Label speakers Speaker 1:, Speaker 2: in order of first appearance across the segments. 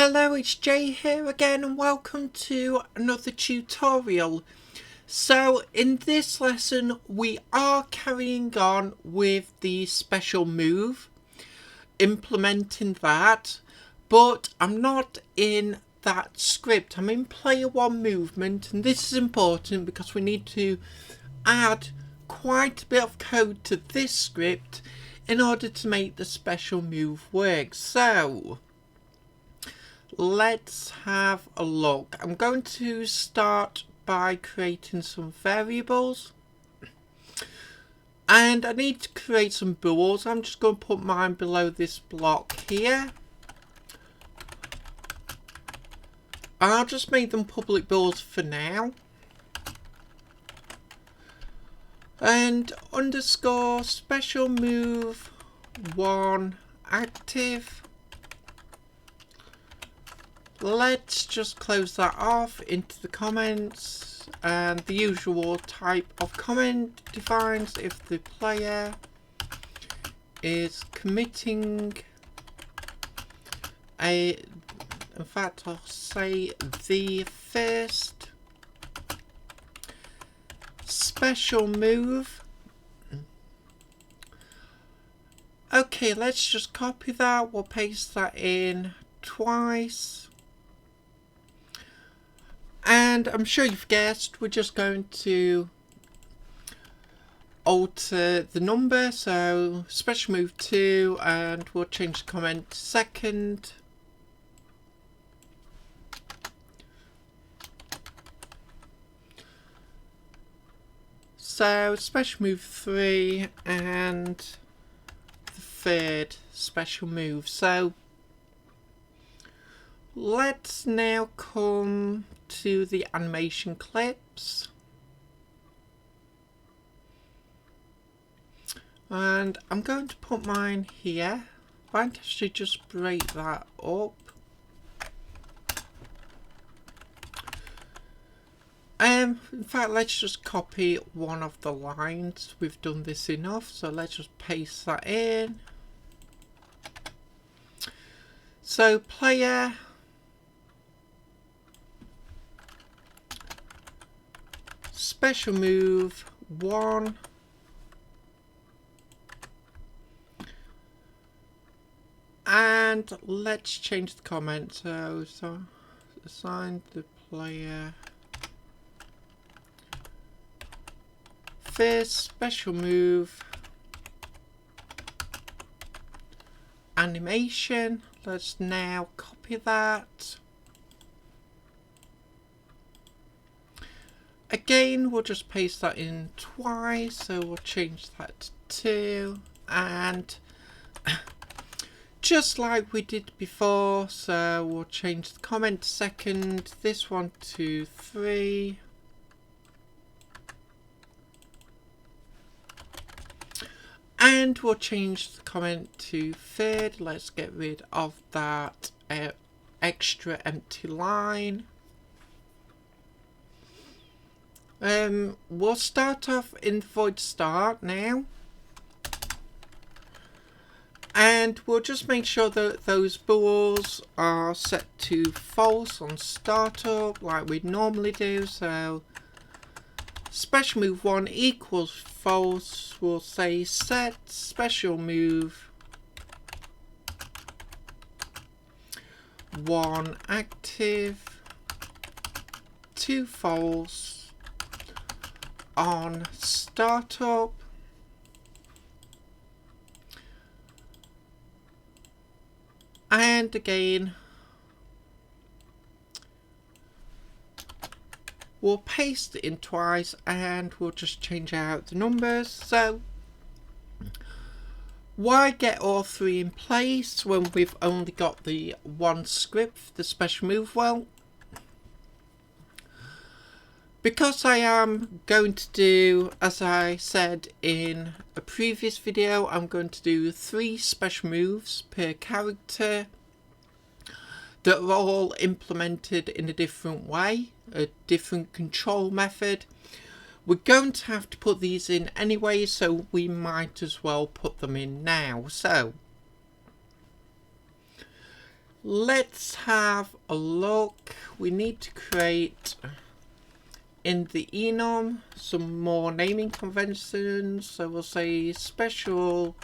Speaker 1: Hello, it's Jay here again and welcome to another tutorial. So in this lesson we are carrying on with the special move, implementing that, but I'm not in that script. I'm in player one movement, and this is important because we need to add quite a bit of code to this script in order to make the special move work. So let's have a look. I'm going to start by creating some variables, and I need to create some booleans. I'm just going to put mine below this block here. I'll just make them public booleans for now. And underscore special move 1 active. Let's just close that off into the comments, and the usual type of comment defines if the player is committing in fact I'll say the first special move. Okay, let's just copy that, we'll paste that in twice. And I'm sure you've guessed, we're just going to alter the number, so special move 2, and we'll change the comment to second. So special move 3 and the third special move. So let's now come to the animation clips, and I'm going to put mine here. I might actually just break that up. In fact, let's just copy one of the lines. We've done this enough, so let's just paste that in. So player special move 1 and let's change the comment, so assign the player first special move animation. Let's now copy that. Again, we'll just paste that in twice, so we'll change that to 2, and just like we did before, so we'll change the comment to second, this one to 3. And we'll change the comment to third. Let's get rid of that extra empty line. We'll start off in void start now, and we'll just make sure that those booleans are set to false on startup like we normally do. So special move 1 equals false. We'll say set special move 1 active to false on startup. And again we'll paste it in twice, and we'll just change out the numbers. So why get all 3 in place when we've only got the one script for the special move? Well, because I am going to do, as I said in a previous video, I'm going to do 3 special moves per character that are all implemented in a different way, a different control method. We're going to have to put these in anyway, so we might as well put them in now. So let's have a look. We need to create in the enum some more naming conventions. So we'll say special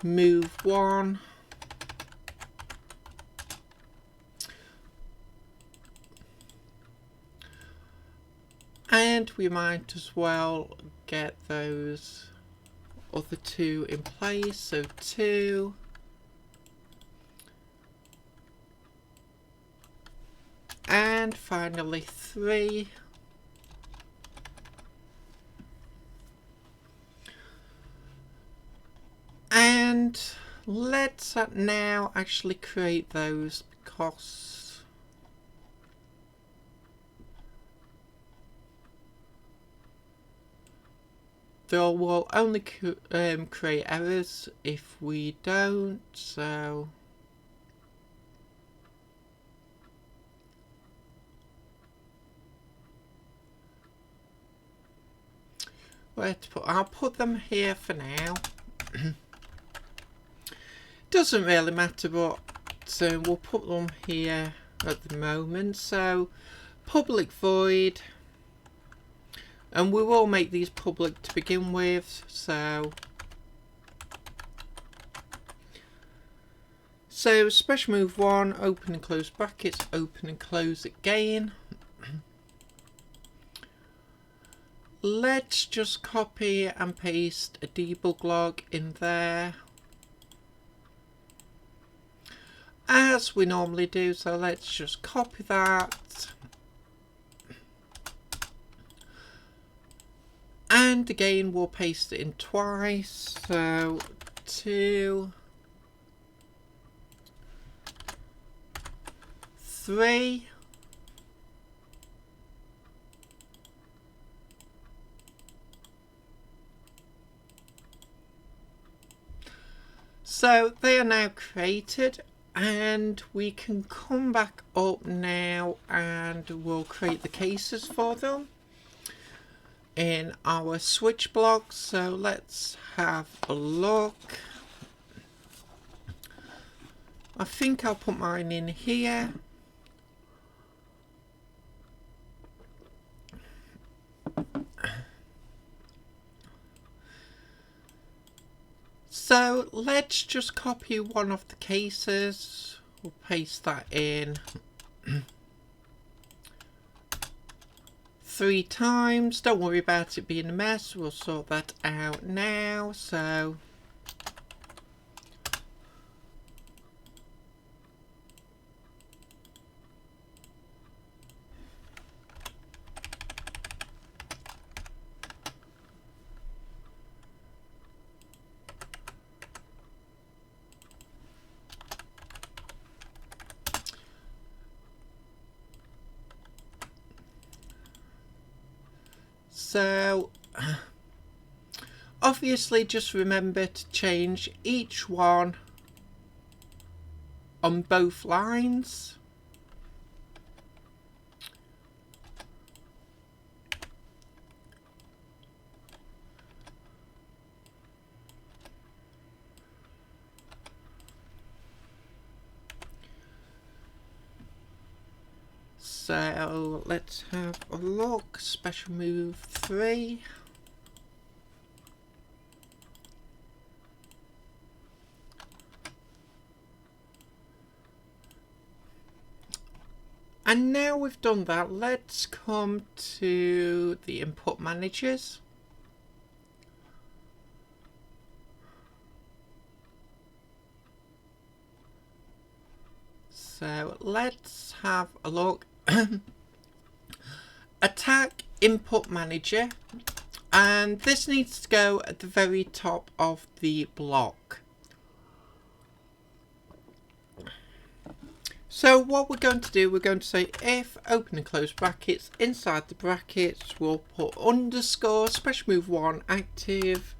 Speaker 1: move 1. And we might as well get those other 2 in place. So 2. And finally 3. And let's now actually create those, because they will only create errors if we don't. So where to put? I'll put them here for now. Doesn't really matter, but we'll put them here at the moment. So public void, and we will make these public to begin with. So special move 1, open and close brackets, open and close again. Let's just copy and paste a debug log in there, as we normally do. So let's just copy that. And again, we'll paste it in twice. So 2, 3. So they are now created, and we can come back up now and we'll create the cases for them in our switch block. So let's have a look. I think I'll put mine in here. So let's just copy one of the cases. We'll paste that in 3 times. Don't worry about it being a mess. We'll sort that out now. So obviously just remember to change each one on both lines. So let's have a look. Special move 3. And now we've done that, let's come to the input managers. So let's have a look. Attack input manager, and this needs to go at the very top of the block. So what we're going to do, we're going to say if open and close brackets, inside the brackets we'll put underscore special move 1 active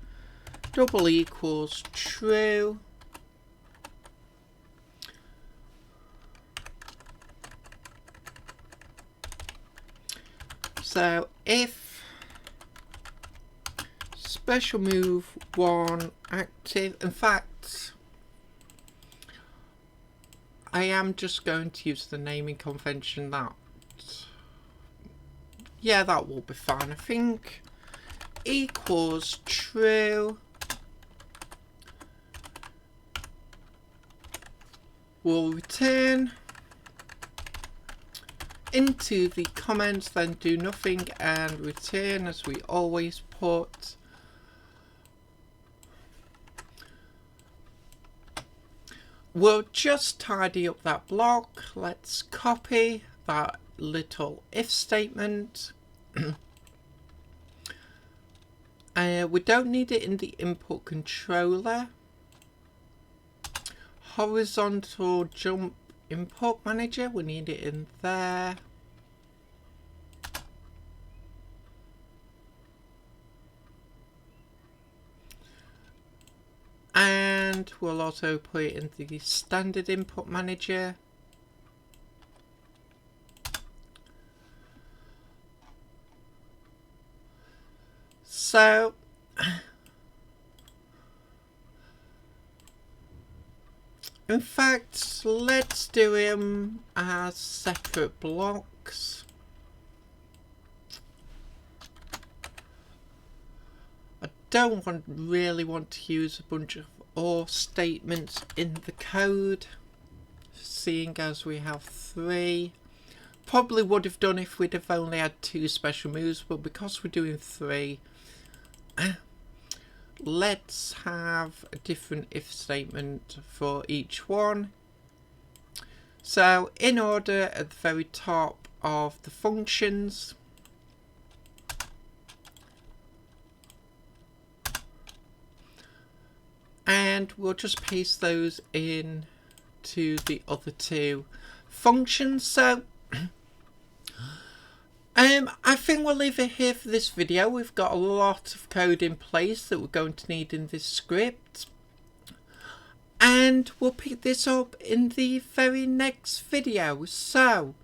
Speaker 1: double equals true. So if special move 1 active, in fact I am just going to use the naming convention that, yeah, that will be fine, I think. Equals true. We'll return into the comments, then do nothing and return as we always put. We'll just tidy up that block. Let's copy that little if statement. We don't need it in the input controller. Horizontal jump input manager, we need it in there. And we'll also put it in the standard input manager. So in fact, let's do them as separate blocks. I don't really want to use a bunch of OR statements in the code, seeing as we have 3. Probably would have done if we'd have only had 2 special moves, but because we're doing 3, let's have a different if statement for each one. So in order, at the very top of the functions, and we'll just paste those in to the other 2 functions. So I think we'll leave it here for this video. We've got a lot of code in place that we're going to need in this script, and we'll pick this up in the very next video. So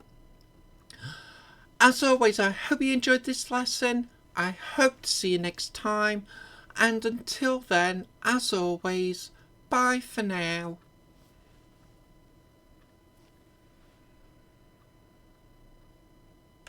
Speaker 1: as always, I hope you enjoyed this lesson. I hope to see you next time, and until then, as always, bye for now.